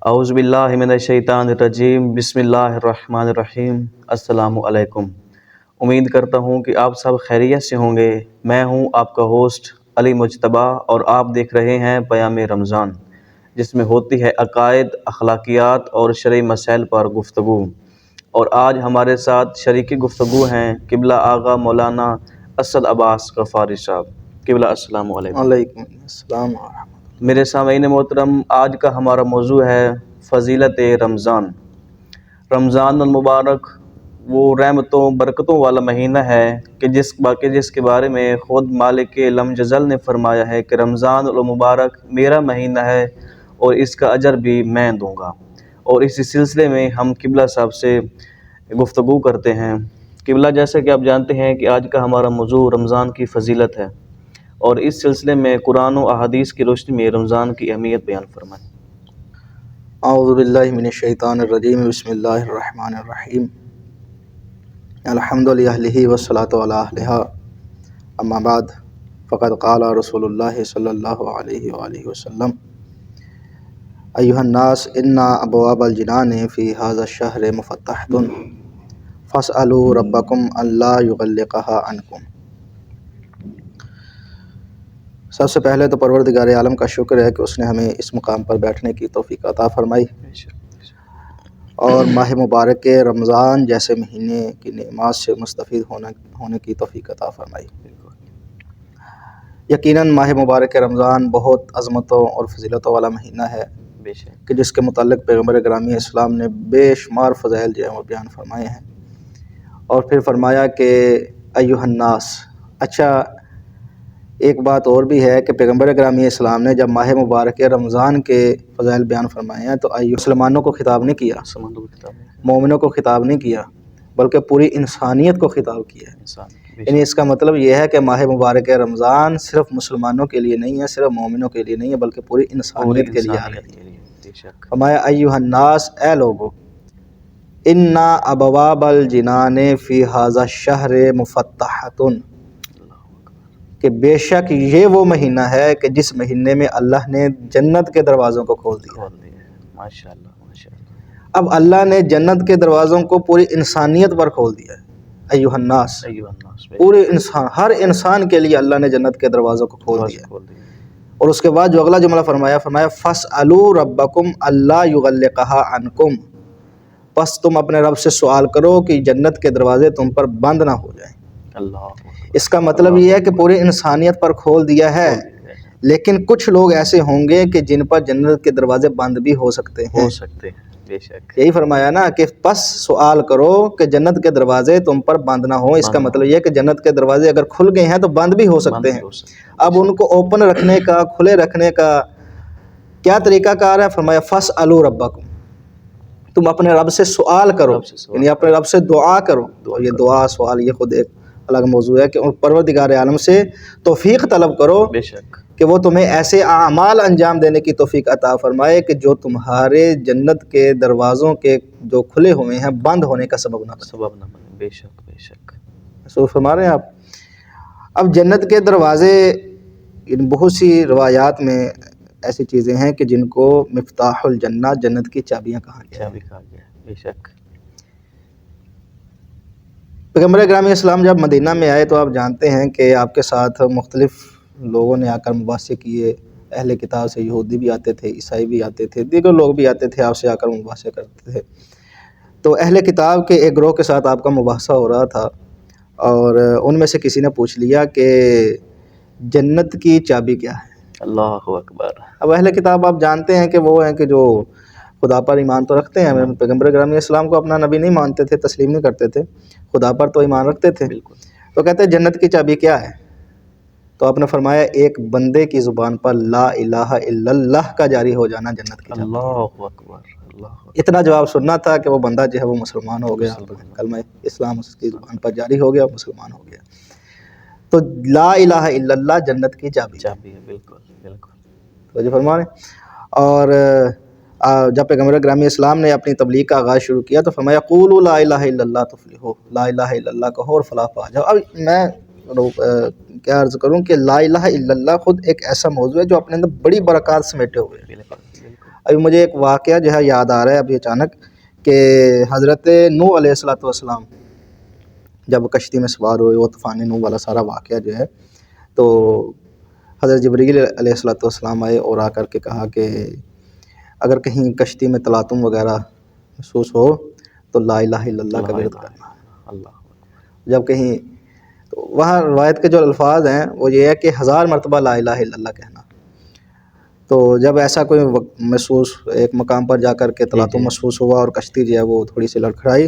اعوذ باللہ من الشیطان الرجیم، بسم اللہ الرحمن الرحیم۔ السلام علیکم۔ امید کرتا ہوں کہ آپ سب خیریت سے ہوں گے۔ میں ہوں آپ کا ہوسٹ علی مجتبیٰ اور آپ دیکھ رہے ہیں پیام رمضان، جس میں ہوتی ہے عقائد، اخلاقیات اور شرعی مسائل پر گفتگو۔ اور آج ہمارے ساتھ شریک گفتگو ہیں قبلہ آغا مولانا اسد عباس غفاری صاحب۔ قبلہ السلام علیکم۔ وعلیکم السلام ورحمۃ اللہ۔ میرے سامعین محترم، آج کا ہمارا موضوع ہے فضیلت رمضان۔ رمضان المبارک وہ رحمتوں برکتوں والا مہینہ ہے کہ جس کے بارے میں خود مالک لم جزل نے فرمایا ہے کہ رمضان المبارک میرا مہینہ ہے اور اس کا اجر بھی میں دوں گا۔ اور اسی سلسلے میں ہم قبلہ صاحب سے گفتگو کرتے ہیں۔ قبلہ، جیسا کہ آپ جانتے ہیں کہ آج کا ہمارا موضوع رمضان کی فضیلت ہے، اور اس سلسلے میں قرآن و احادیث کی روشنی میں رمضان کی اہمیت بیان فرمائیں۔ اعوذ باللہ من الشیطان الرجیم، بسم اللہ الرحمن الرحیم۔ الحمد للہ والصلاۃ علی اہلہا، اما بعد فقد قال رسول اللہ صلی اللہ علیہ وآلہ وسلم: ایھا الناس ان ابواب الجنان فی ھذا الشہر مفتحۃ فاسألوا ربکم الا یغلقھا عنکم۔ سب سے پہلے تو پروردگار عالم کا شکر ہے کہ اس نے ہمیں اس مقام پر بیٹھنے کی توفیق عطا فرمائی اور ماہ مبارک رمضان جیسے مہینے کی نعمات سے مستفید ہونے کی توفیق عطا فرمائی۔ یقیناً ماہ مبارک رمضان بہت عظمتوں اور فضیلتوں والا مہینہ ہے کہ جس کے متعلق پیغمبر گرامی اسلام نے بے شمار فضائل جو ہیں وہ بیان فرمائے ہیں، اور پھر فرمایا کہ ایھا الناس۔ اچھا، ایک بات اور بھی ہے کہ پیغمبر گرامی اسلام نے جب ماہ مبارک رمضان کے فضائل بیان فرمائے ہیں تو مسلمانوں کو خطاب نہیں کیا، مومنوں کو خطاب نہیں کیا، بلکہ پوری انسانیت کو خطاب کیا ہے۔ یعنی اس کا مطلب یہ ہے کہ ماہ مبارک رمضان صرف مسلمانوں کے لیے نہیں ہے، صرف مومنوں کے لیے نہیں ہے، بلکہ پوری انسانیت کے لیے آ رہی ہے۔ فرمایا ایھا الناس، اے لوگو، ان ابواب الجنان فی ھذا الشہر مفتحۃ، کہ بے شک یہ وہ مہینہ ہے کہ جس مہینے میں اللہ نے جنت کے دروازوں کو کھول دیا۔ ماشاءاللہ، ماشاءاللہ۔ اب اللہ نے جنت کے دروازوں کو پوری انسانیت پر کھول دیا ہے۔ ایھا الناس، پورے انسان، ہر انسان کے لیے اللہ نے جنت کے دروازوں کو کھول دیا۔ اور اس کے بعد جو اگلا جملہ فرمایا فَاسْأَلُوا رَبَّكُمْ أَلَّا يُغَلِّقَهَا عَنْكُمْ، پس تم اپنے رب سے سوال کرو کہ جنت کے دروازے تم پر بند نہ ہو جائیں۔ اس کا مطلب یہ ہے کہ پوری انسانیت پر کھول دیا ہے، لیکن کچھ لوگ ایسے ہوں گے کہ جن پر جنت کے دروازے بند بھی ہو سکتے ہیں۔ بے شک۔ یہی فرمایا نا کہ پس سوال کرو کہ جنت کے دروازے تم پر بند نہ ہوں۔ اس کا مطلب یہ ہے کہ جنت کے دروازے اگر کھل گئے ہیں تو بند بھی ہو سکتے ہیں۔ اب ان کو اوپن رکھنے کا، کھلے رکھنے کا کیا طریقہ کار ہے؟ فرمایا فَاسْأَلُوا رَبَّكُمْ، تم اپنے رب سے سوال کرو، یعنی اپنے رب سے دعا کرو۔ یہ دعا سوال یہ خود ایک الگ موضوع ہے کہ پروردگار عالم سے توفیق طلب کرو کہ وہ تمہیں ایسے اعمال انجام دینے کی توفیق عطا فرمائے کہ جو تمہارے جنت کے دروازوں کے جو کھلے ہوئے ہیں بند ہونے کا سبب نہ بنے۔ بے شک، بے شک۔ سو فرما رہے ہیں آپ۔ اب جنت کے دروازے، بہت سی روایات میں ایسی چیزیں ہیں کہ جن کو مفتاح الجنہ، جنت کی چابیاں کہا گیا ہے۔ بے شک۔ پیغمبر گرامی اسلام جب مدینہ میں آئے تو آپ جانتے ہیں کہ آپ کے ساتھ مختلف لوگوں نے آ کر مباحثے کیے۔ اہل کتاب سے یہودی بھی آتے تھے، عیسائی بھی آتے تھے، دیگر لوگ بھی آتے تھے، آپ سے آ کر مباحثے کرتے تھے۔ تو اہل کتاب کے ایک گروہ کے ساتھ آپ کا مباحثہ ہو رہا تھا، اور ان میں سے کسی نے پوچھ لیا کہ جنت کی چابی کیا ہے؟ اللہ اکبر۔ اب اہل کتاب آپ جانتے ہیں کہ وہ ہیں کہ جو خدا پر ایمان تو رکھتے ہیں، پیغمبر گرامی اسلام کو اپنا نبی نہیں مانتے تھے، تسلیم نہیں کرتے تھے، خدا پر تو ایمان رکھتے تھے۔ تو کہتے ہیں جنت کی چابی کیا ہے؟ تو آپ نے فرمایا ایک بندے کی زبان پر لا الہ الا اللہ کا جاری ہو جانا جنت کی چابی۔ اللہ اکبر، اللہ اکبر۔ اتنا جواب سننا تھا کہ وہ بندہ جو ہے وہ مسلمان ہو گیا، کلمہ اسلام اس کی زبان پر جاری ہو گیا، مسلمان ہو گیا۔ تو لا الہ الا اللہ جنت کی چابی ہے۔ بالکل، بالکل۔ تو فرما رہے ہیں۔ اور جب پیغمبر گرامی اسلام نے اپنی تبلیغ کا آغاز شروع کیا تو فرمایا قولوا لا الہ الا اللہ تفلحوا، لا الہ الا اللہ کہو اور فلاح پا جاؤ۔ اب میں کیا عرض کروں کہ لا الہ الا اللہ خود ایک ایسا موضوع ہے جو اپنے اندر بڑی برکات سمیٹے ہوئے ہیں۔ ابھی مجھے ایک واقعہ جو ہے یاد آ رہا ہے ابھی اچانک، کہ حضرت نوح علیہ السلام جب کشتی میں سوار ہوئے، وہ طوفان نوح والا سارا واقعہ جو ہے، تو حضرت جبرائیل علیہ السلام آئے اور آ کر کے کہا کہ اگر کہیں کشتی میں تلاطم وغیرہ محسوس ہو تو لا الہ الا اللہ کا ورد کرنا۔ اللہ جب کہیں، تو وہاں روایت کے جو الفاظ ہیں وہ یہ ہے کہ 1000 مرتبہ لا الہ الا اللہ کہنا۔ تو جب ایسا کوئی محسوس ایک مقام پر جا کر کے تلاطم محسوس ہوا اور کشتی جو ہے وہ تھوڑی سی لڑکھڑائی،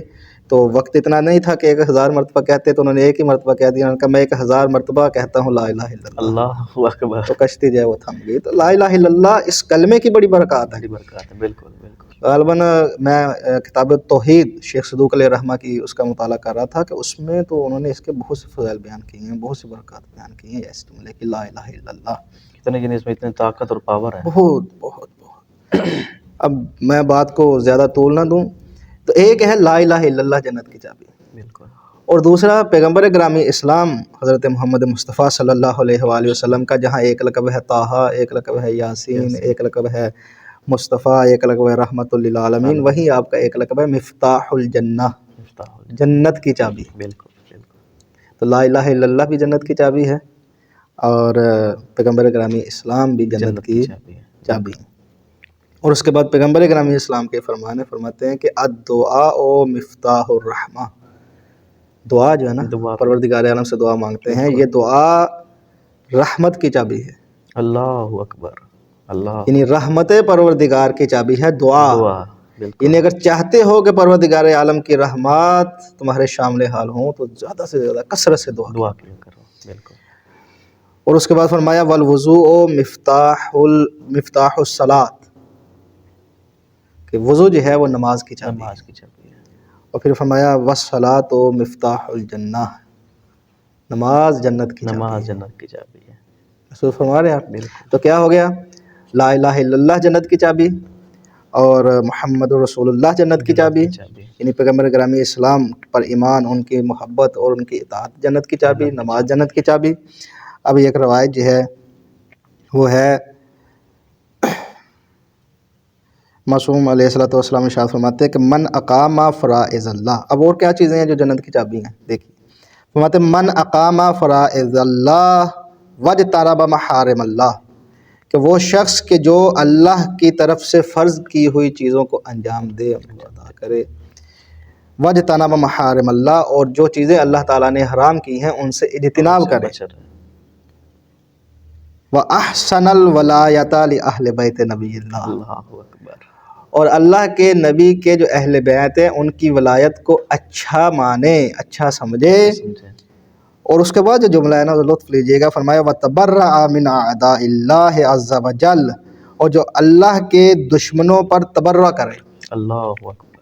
تو وقت اتنا نہیں تھا کہ 1000 مرتبہ کہتے، تو انہوں نے ایک ہی مرتبہ کہہ دیا، انہوں نے کہا میں 1000 مرتبہ کہتا ہوں لا الہ الا اللہ، اللہ اکبر، تو کشتی جو ہے وہ تھم گئی۔ تو لا الہ الا اللہ اس کلمے کی بڑی برکات ہے۔ بڑی برکات ہے، بالکل بالکل۔ غالباً میں کتاب توحید شیخ صدوق علیہ رحمہ کی اس کا مطالعہ کر رہا تھا کہ اس میں تو انہوں نے اس کے بہت سے فضائل بیان کیے ہیں، بہت سی برکات بیان کی ہیں اس جملے کی لا الہ الا اللہ۔ کتنے یعنی اس میں اتنی طاقت اور پاور ہے، بہت بہت بہت۔ اب میں بات کو زیادہ طول نہ دوں، تو ایک ہے لا الہ الا اللہ جنت کی چابی، بالکل، اور دوسرا پیغمبر گرامی اسلام حضرت محمد مصطفیٰ صلی اللہ علیہ وآلہ وسلم کا جہاں ایک لقب ہے طٰہٰ، ایک لقب ہے یاسین، ایک لقب ہے مصطفیٰ، ایک لقب ہے رحمت للعالمین، وہیں آپ کا ایک لقب ہے مفتاح الجنہ، جنت کی چابی۔ بالکل بالکل، تو لا الہ الا اللہ بھی جنت کی چابی ہے، اور پیغمبر گرامی اسلام بھی جنت کی چابی ہے۔ اور اس کے بعد پیغمبر گرامی اسلام کے فرماتے ہیں کہ الدعاء مفتاح الرحمہ، دعا جو ہے نا، پروردگار عالم سے دعا مانگتے ہیں، یہ دعا رحمت کی چابی ہے۔ اللہ اکبر، اللہ، یعنی رحمت پروردگار کی چابی ہے دعا۔ بالکل، یعنی اگر چاہتے ہو کہ پروردگار عالم کی رحمات تمہارے شامل حال ہوں تو زیادہ سے زیادہ کثرت سے دعا کیا کرو، بالکل۔ اور اس کے بعد فرمایا والوضوء مفتاح الصلاۃ، کہ وضو جو ہے وہ نماز کی چابی ہے۔ اور پھر فرمایا والصلاۃ مفتاح الجنہ، نماز جنت کی چابی ہے۔ رسول فرما رہے ہیں آپ، تو کیا ہو گیا؟ لا الہ الا اللہ جنت کی چابی، اور محمد رسول اللہ جنت کی چابی، یعنی پیغمبر گرامی اسلام پر ایمان، ان کی محبت اور ان کی اطاعت جنت کی چابی، نماز جنت کی چابی۔ اب ایک روایت جو ہے وہ ہے معصوم علیہ السلام ارشاد فرماتے ہیں کہ من اقام فرائض اللہ۔ اب اور کیا چیزیں ہیں جو جنت کی چابی ہیں؟ دیکھیے، فرماتے ہیں من اقام فرائض اللہ واجتنب محارم اللہ، کہ وہ شخص کہ جو اللہ کی طرف سے فرض کی ہوئی چیزوں کو انجام دے، ادا کرے، واجتنب محارم اللہ، اور جو چیزیں اللہ تعالیٰ نے حرام کی ہیں ان سے اجتناب کرے، وَأَحْسَنَ الْوَلَایَةَ لِأَهْلِ بَیْتِ نبی اللہ، اللہ اکبر، اور اللہ کے نبی کے جو اہل بیت ہیں ان کی ولایت کو اچھا مانے، اچھا سمجھے۔ اور اس کے بعد جو جملہ ہے نا لطف لیجئے گا، فرمایا وَتَبَرَّأَ مِنْ أَعْدَاءِ اللَّهِ عَزَّ وَجَلَّ، اور جو اللہ کے دشمنوں پر تبرہ کرے، اللہ اکبر،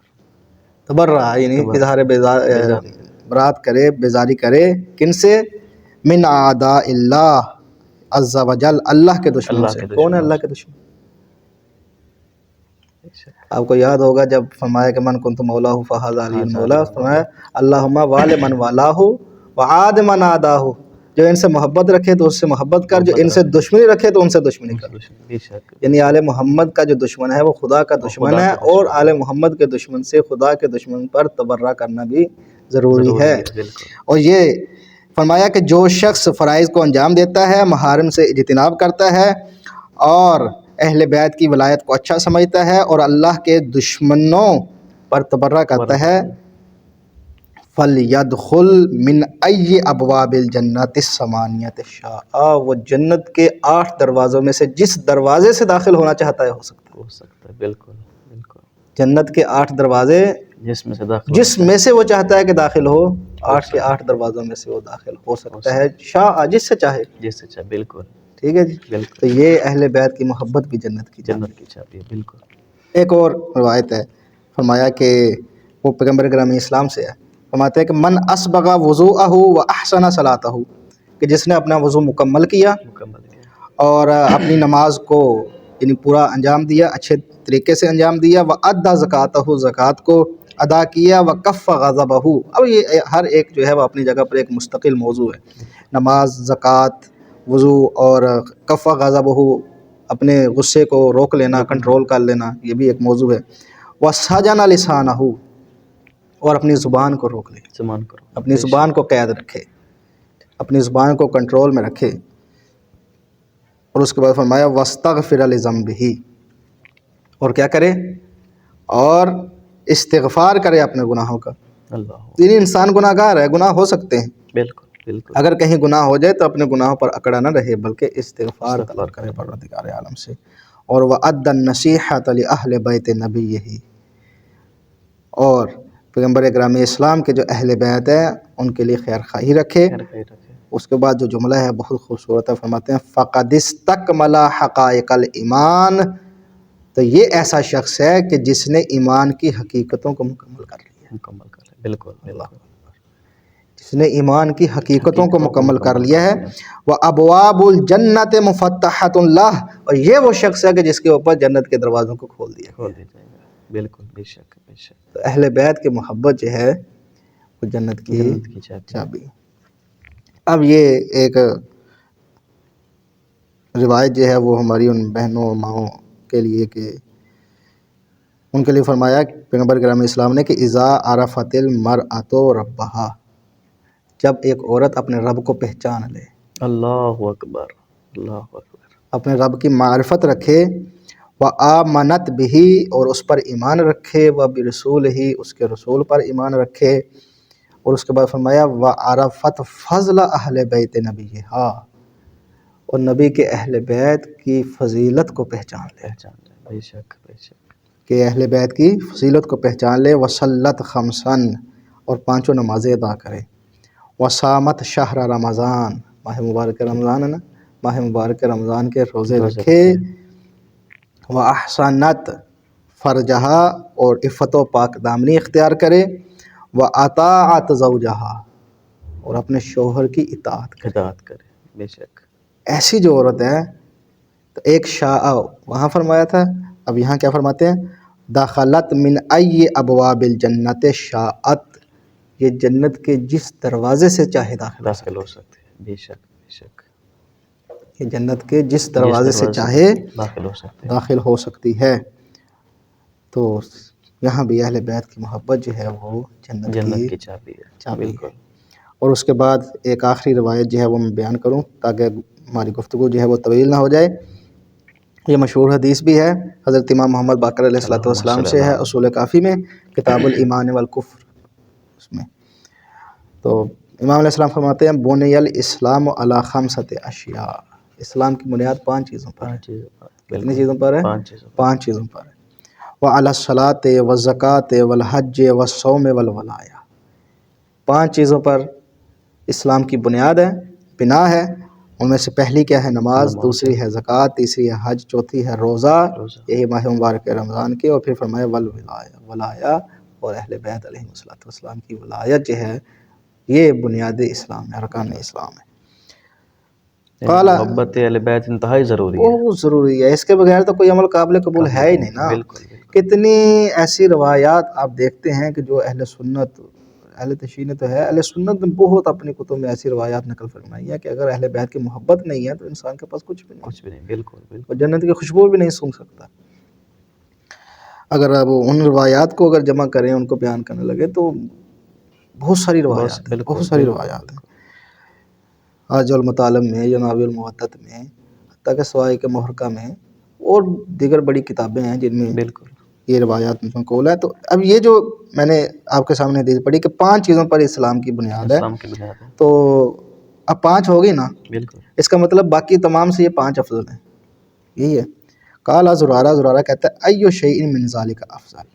تبرہ یعنی اظہار برات کرے، بیزاری کرے، کن سے؟ من اعداء اللہ عز وجل، اللہ کے دشمنوں سے۔ کون ہے اللہ کے دشمن؟ آپ کو یاد ہوگا جب فرمایا کہ من کنت مولاہ فہذا علی المولا، فرمایا اللہم وال من والاہ وعاد من عاداہ، جو ان سے محبت رکھے تو اس سے محبت کر، جو ان سے دشمنی رکھے تو ان سے دشمنی کر۔ یعنی آل محمد کا جو دشمن ہے وہ خدا کا دشمن ہے، اور آل محمد کے دشمن سے خدا کے دشمن پر تبرہ کرنا بھی ضروری ہے۔ اور یہ فرمایا کہ جو شخص فرائض کو انجام دیتا ہے، محارم سے اجتناب کرتا ہے، اور اہل بیت کی ولایت کو اچھا سمجھتا ہے، اور اللہ کے دشمنوں پر تبرہ کرتا ہے، فَلْيَدْخُلْ مِنْ أَيِّ أَبْوَابِ الْجَنَّةِ الثَّمَانِيَةِ شَاءَ، وہ جنت کے 8 دروازوں میں سے جس دروازے سے داخل ہونا چاہتا ہے ہو سکتا ہے۔ بالکل بالکل، جنت کے 8 دروازے جس میں سے وہ چاہتا ہے کہ داخل ہو، 8 کے 8 دروازوں میں سے وہ داخل ہو سکتا ہے، شاء جس سے چاہے، بالکل ٹھیک ہے جی۔ تو یہ اہل بیت کی محبت بھی جنت کی چابی ہے، بالکل۔ ایک اور روایت ہے، فرمایا کہ وہ پیغمبر گرامی اسلام سے ہے، فرماتے ہیں کہ من اسبغ وضوءہ واحسن صلاتہ، کہ جس نے اپنا وضو مکمل کیا اور اپنی نماز کو یعنی پورا انجام دیا، اچھے طریقے سے انجام دیا، وادى زکاتہ، زکوٰۃ کو ادا کیا، وکف غضبہ۔ اب یہ ہر ایک جو ہے وہ اپنی جگہ پر ایک مستقل موضوع ہے، نماز، زکوٰۃ، وضو اور کف غضبہ، اپنے غصے کو روک لینا، کنٹرول کر لینا، یہ بھی ایک موضوع ہے۔ وَسَجَنَ لِسَانَهُ، اور اپنی زبان کو روک لے، زمان کرو، اپنی زبان کو قید رکھے، اپنی زبان کو کنٹرول میں رکھے۔ اور اس کے بعد فرمایا وَاسْتَغْفِرَ لِذَنبِهِ، اور کیا کرے، اور استغفار کرے اپنے گناہوں کا۔ اللہ، یعنی انسان گناہ گار ہے، گناہ ہو سکتے ہیں، بالکل بالکل، اگر کہیں گناہ ہو جائے تو اپنے گناہوں پر اکڑا نہ رہے بلکہ استغفار استغفار طلب کرے کرے۔ پروردگار عالم سے۔ اور وَأَدَّى النَّصِيحَةَ لِأَهْلِ بَيْتِ نَبِيِّهِ، اور پیغمبر اکرام اسلام کے جو اہل بیت ہیں ان کے لیے خیر خواہی رکھے۔ خیر خیر رکھے۔ اس کے بعد جو جملہ ہے بہت خوبصورت ہے، فرماتے ہیں فَقَدِ اسْتَكْمَلَ حَقَائِقَ الْإِيمَانِ، تو یہ ایسا شخص ہے کہ جس نے ایمان کی حقیقتوں کو مکمل کر لیا، مکمل کر لے، بالکل بالکل، جس نے ایمان کی حقیقتوں کو مکمل کر لیا ہے۔ وَأَبْوَابُ الْجَنَّةِ مُفَتَّحَةٌ لَهُ، اور یہ وہ شخص ہے کہ جس کے اوپر جنت کے دروازوں کو کھول دیا کھول دی جائے گا، بالکل، بے شک بے شک، تو اہل بیت کی محبت جو ہے وہ جنت کی چابی۔ چابی۔ اب یہ ایک روایت جو ہے وہ ہماری ان بہنوں اور ماؤں کے لیے کہ ان کے لیے فرمایا پیغمبر کرام اسلام نے کہ اذا عرفت المرأۃ ربہا، جب ایک عورت اپنے رب کو پہچان لے، اللہ اکبر، اللہ اکبر، اپنے رب کی معرفت رکھے، وآمنت بھی، اور اس پر ایمان رکھے، وبرسولہ، اس کے رسول پر ایمان رکھے۔ اور اس کے بعد فرمایا وعرفت فضل اہل بیت نبیہا، اور نبی کے اہل بیت کی فضیلت کو پہچان لے، پہچان لے، بے شک بے شک، کہ اہل بیت کی فضیلت کو پہچان لے۔ وصلت خمسن، اور پانچوں نمازیں ادا کرے۔ وصامت شہر رمضان، ماہ مبارک رمضان ہے نا، ماہ مبارک رمضان کے روزے رکھے۔ وَأَحْسَنَتْ فرجہا، اور عفت و پاک دامنی اختیار کرے۔ وَأَطَاعَتْ زَوْجَہا، اور اپنے شوہر کی اطاعت کرے۔ اطاعت کرے، بے شک، ایسی جو عورت ہے، تو ایک شاء وہاں فرمایا تھا، اب یہاں کیا فرماتے ہیں، دخلت من ای ابواب الجنت شاءت، یہ جنت کے جس دروازے سے چاہے داخل ہو سکتے ہیں، بے شک بے شک، یہ جنت کے جس دروازے سے چاہے داخل ہو سکتی ہے۔ تو یہاں بھی اہل بیت کی محبت جو ہے وہ جنت کی چابی ہے، چابی بالکل۔ ہے۔ اور اس کے بعد ایک آخری روایت جو ہے وہ میں بیان کروں تاکہ ہماری گفتگو جو ہے وہ طویل نہ ہو جائے۔ یہ مشہور حدیث بھی ہے، حضرت امام محمد باقر علیہ السلام سے ہے، اصول کافی میں، کتاب الایمان والکفر، اس میں۔ تو امام علیہ السلام فرماتے ہیں بنی الاسلام علی خمسۃ اشیاء، اسلام کی بنیاد 5 چیزوں پر ہے۔ کتنی چیزوں پر ہے؟ 5 چیزوں پر ہے۔ وعلی الصلاۃ والزکوٰۃ والحج والصوم والولایہ، 5 چیزوں پر اسلام کی بنیاد ہے، بنا ہے۔ ان میں سے پہلی کیا ہے؟ نماز، دوسری ہے زکوٰۃ، تیسری ہے حج، چوتھی ہے روزہ، یہی ماہ مبارک رمضان کی۔ اور پھر فرمایا والولایہ، ولایہ اور اہل بیت علیہ السلام کی ولایت جو ہے یہ بنیاد اسلام ہے، ارکان اسلام ہے۔ محبت اہل بیت انتہائی ضروری ہے، بہت ضروری ہے، اس کے بغیر تو کوئی عمل قابل قبول ہے ہی نہیں نا۔ بالکل، کتنی ایسی روایات آپ دیکھتے ہیں کہ جو اہل سنت، اہل تشیع نے تو ہے، اہل سنت نے بہت اپنی کتب میں ایسی روایات نقل فرمائی ہے کہ اگر اہل بیت کی محبت نہیں ہے تو انسان کے پاس کچھ بھی نہیں، بالکل بالکل، وہ جنت کی خوشبو بھی نہیں سونگھ سکتا۔ اگر اب ان روایات کو اگر جمع کریں، ان کو بیان کرنے لگے تو بہت ساری روایات ہیں، بہت ساری روایات ہیں۔ آج المطالب میں، ینابع الموطد میں، حتیٰ کہ سوائے کے محرقہ میں، اور دیگر بڑی کتابیں ہیں جن میں بالکل یہ روایات منقول ہے۔ تو اب یہ جو میں نے آپ کے سامنے حدیث پڑھی کہ 5 چیزوں پر اسلام کی بنیاد ہے، اسلام کی بنیاد ہے، تو اب 5 ہو گئی نا، بالکل، اس کا مطلب باقی تمام سے یہ 5 افضل ہیں، یہی ہے۔ قال زرارہ کہتا ہے ایو شیء من ذالک افضل،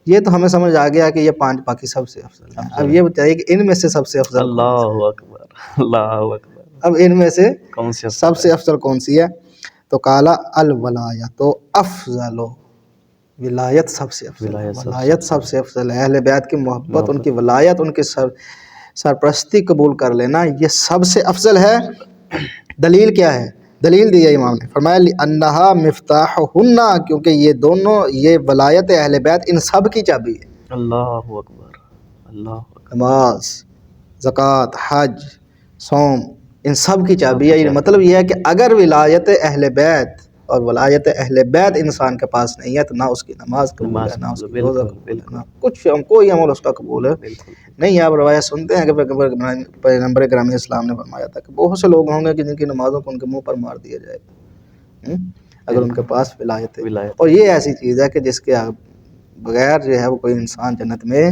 یہ تو ہمیں سمجھ آ گیا کہ یہ 5 باقی سب سے افضل ہیں۔ اب یہ بتائیے کہ ان میں سے سب سے افضل اللہ اکبر، اللہ اکبر، اب ان میں سے کون سی سب سے افضل کون سی ہے؟ تو قالا الولایت افضل، ولایت سب سے افضل ہے، ولایت سب سے افضل ہے۔ اہل بیت کی محبت، ان کی ولایت، ان کی سرپرستی قبول کر لینا، یہ سب سے افضل ہے۔ دلیل کیا ہے؟ دلیل دی ہے امام نے، فرمایا لِأَنَّهَا مِفْتَاحُهُنَّ، کیونکہ یہ دونوں، یہ ولایت اہل بیت ان سب کی چابی ہے۔ اللہ اکبر، اللہ اکبر، نماز، زکوٰۃ، حج، صوم، ان سب کی چابی ہے. یہ مطلب یہ ہے کہ اگر ولایت اہل بیت اور ولایت اہل بیت انسان کے پاس نہیں ہے تو نہ اس کی نماز قبول ہے، نہ اس کی روزہ قبول ہے، نہ کچھ کوئی عمل اس کا قبول ہے نہیں. آپ روایت سنتے ہیں کہ پیغمبر گرامی اسلام نے فرمایا تھا کہ بہت سے لوگ ہوں گے کہ جن کی نمازوں کو ان کے منہ پر مار دیا جائے گا اگر ان کے پاس ولایت ہے. اور یہ ایسی چیز ہے کہ جس کے بغیر جو ہے وہ کوئی انسان جنت میں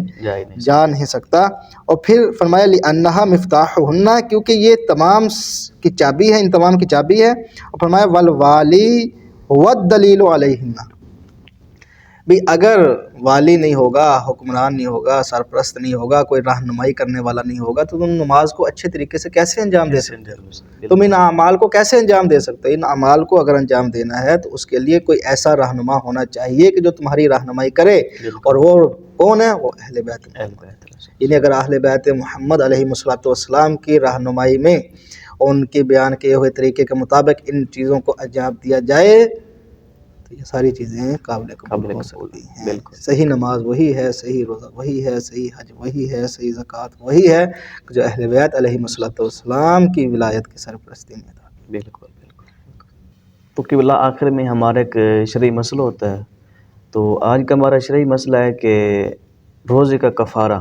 جا نہیں سکتا. اور پھر فرمایا لِأَنَّهَا مِفْتَاحُهُنَّ، کیونکہ یہ تمام کی چابی ہے، ان تمام کی چابی ہے. اور فرمایا وَالْوَالِي هُوَ الدَّلِيلُ عَلَيْهِنَّ، بھی اگر والی نہیں ہوگا، حکمران نہیں ہوگا، سرپرست نہیں ہوگا، کوئی رہنمائی کرنے والا نہیں ہوگا تو تم نماز کو اچھے طریقے سے کیسے انجام دے سکتے ہو؟ تم ان اعمال کو کیسے انجام دے سکتے ہو؟ ان اعمال کو اگر انجام دینا ہے تو اس کے لیے کوئی ایسا رہنما ہونا چاہیے کہ جو تمہاری رہنمائی کرے. اور وہ کون ہے؟ وہ اہل بیت. یعنی اگر اہل بیت محمد علیہ السلام کی رہنمائی میں ان کے بیان کیے ہوئے طریقے کے مطابق ان چیزوں کو انجام دیا جائے تو یہ ساری چیزیں قابل قبول ہو سکتی ہیں. صحیح نماز وہی ہے، صحیح روزہ وہی ہے، صحیح حج وہی ہے، صحیح زکوٰۃ وہی ہے جو اہل بیت علیہ السلام کی ولایت کی سرپرستی میں تھا. بالکل. تو قبلہ آخر میں ہمارا ایک شرعی مسئلہ ہوتا ہے. تو آج کا ہمارا شرعی مسئلہ ہے کہ روزے کا کفارہ.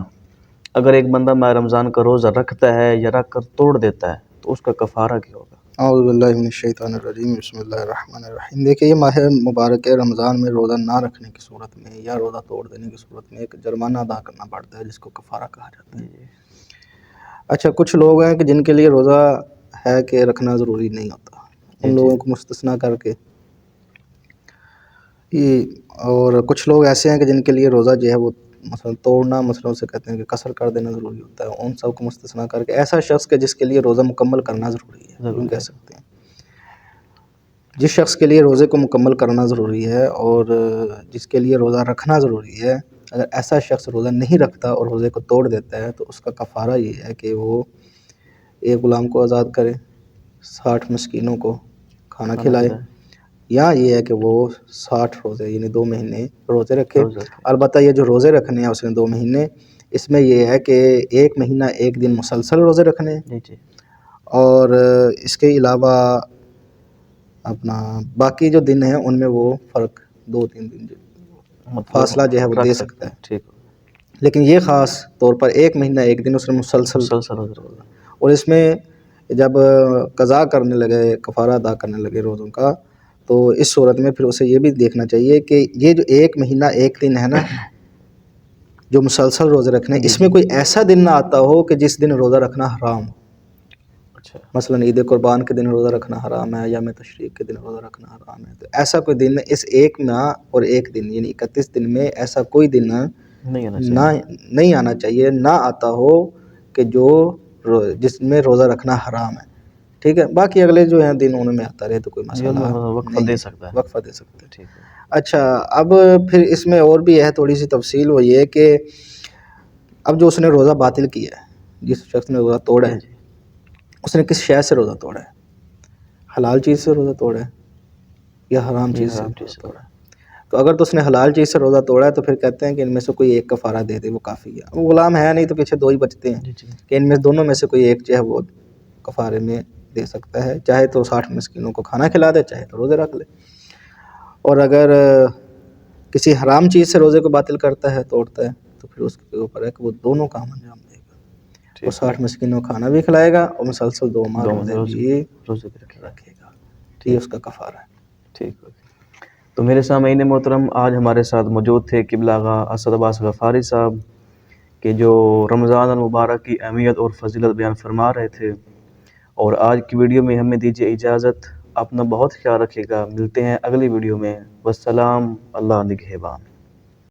اگر ایک بندہ ماہ رمضان کا روزہ رکھتا ہے یا رکھ کر توڑ دیتا ہے تو اس کا کفارہ کیا ہوگا؟ اعوذ باللہ من الشیطان الرجیم، بسم اللہ الرحمن الرحیم. دیکھیے یہ ماہ مبارک رمضان میں روزہ نہ رکھنے کی صورت میں یا روزہ توڑ دینے کی صورت میں ایک جرمانہ ادا کرنا پڑتا ہے جس کو کفارہ کہا جاتا ہے. اچھا، کچھ لوگ ہیں کہ جن کے لیے روزہ ہے کہ رکھنا ضروری نہیں ہوتا، ان لوگوں کو مستثنیٰ کر کے اور کچھ لوگ ایسے ہیں کہ جن کے لیے روزہ جو ہے وہ مثلا توڑنا، مثلا اسے کہتے ہیں کہ قصر کر دینا ضروری ہوتا ہے. ان سب کو مستثنیٰ کر کے ایسا شخص کہ جس کے لیے روزہ مکمل کرنا ضروری ہے، یوں کہہ سکتے ہیں. جس شخص کے لیے روزے کو مکمل کرنا ضروری ہے اور جس کے لیے روزہ رکھنا ضروری ہے، اگر ایسا شخص روزہ نہیں رکھتا اور روزے کو توڑ دیتا ہے تو اس کا کفارہ یہ ہے کہ وہ ایک غلام کو آزاد کرے، 60 مسکینوں کو کھانا کھلائے، یا یہ ہے کہ وہ 60 روزے یعنی 2 مہینے روزے رکھے. البتہ یہ جو روزے رکھنے ہیں اس نے 2 مہینے، اس میں یہ ہے کہ 1 مہینہ 1 دن مسلسل روزے رکھنے اور اس کے علاوہ اپنا باقی جو دن ہیں ان میں وہ فرق 2-3 دن فاصلہ جو ہے وہ دے سکتا ہے. لیکن یہ خاص طور پر 1 مہینہ 1 دن اس نے مسلسل اور اس میں جب قضا کرنے لگے، کفارہ ادا کرنے لگے روزوں کا، تو اس صورت میں پھر اسے یہ بھی دیکھنا چاہیے کہ یہ جو 1 مہینہ 1 دن ہے نا جو مسلسل روزے رکھنے، اس میں کوئی ایسا دن نہ آتا ہو کہ جس دن روزہ رکھنا حرام ہو. مثلا عید قربان کے دن روزہ رکھنا حرام ہے، یوم تشریق کے دن روزہ رکھنا حرام ہے. تو ایسا کوئی دن اس 1 ماہ اور 1 دن یعنی 31 دن میں ایسا کوئی دن نہیں آنا چاہیے، نہ آتا ہو کہ جس میں روزہ رکھنا حرام ہے. ٹھیک ہے، باقی اگلے جو ہیں دن ان میں آتا رہے تو کوئی مسئلہ وقفہ دے سکتا ہے. وقفہ دے سکتے ہیں. اچھا، اب پھر اس میں اور بھی ہے تھوڑی سی تفصیل، وہ یہ کہ اب جو اس نے روزہ باطل کیا ہے، جس شخص نے روزہ توڑا ہے، اس نے کس شے سے روزہ توڑا ہے؟ حلال چیز سے روزہ توڑا ہے یا حرام چیز سے توڑا ہے؟ تو اگر تو اس نے حلال چیز سے روزہ توڑا ہے تو پھر کہتے ہیں کہ ان میں سے کوئی ایک کفارہ دے دے، وہ کافی ہے. وہ غلام ہے نہیں تو پیچھے 2 ہی بچتے ہیں کہ ان میں دونوں میں سے کوئی ایک جو ہے وہ کفارے میں دے سکتا ہے، چاہے تو 60 مسکینوں کو کھانا کھلا دے، چاہے تو روزے رکھ لے. اور اگر کسی حرام چیز سے روزے کو باطل کرتا ہے، توڑتا ہے، تو پھر اس کے اوپر ہے کہ وہ دونوں کام انجام دے گا. وہ 60 مسکینوں کو کھانا بھی کھلائے گا اور مسلسل 2 ماہ روزے بھی رکھے گا. یہ اس کا کفارہ ہے. ٹھیک ہے. تو میرے سامعین محترم، آج ہمارے ساتھ موجود تھے قبلہ آغا اسد عباس غفاری صاحب کہ جو رمضان المبارک کی اہمیت اور فضیلت بیان فرما رہے تھے. اور آج کی ویڈیو میں ہمیں دیجیے اجازت. اپنا بہت خیال رکھیے گا. ملتے ہیں اگلی ویڈیو میں. والسلام، اللہ نگہبان.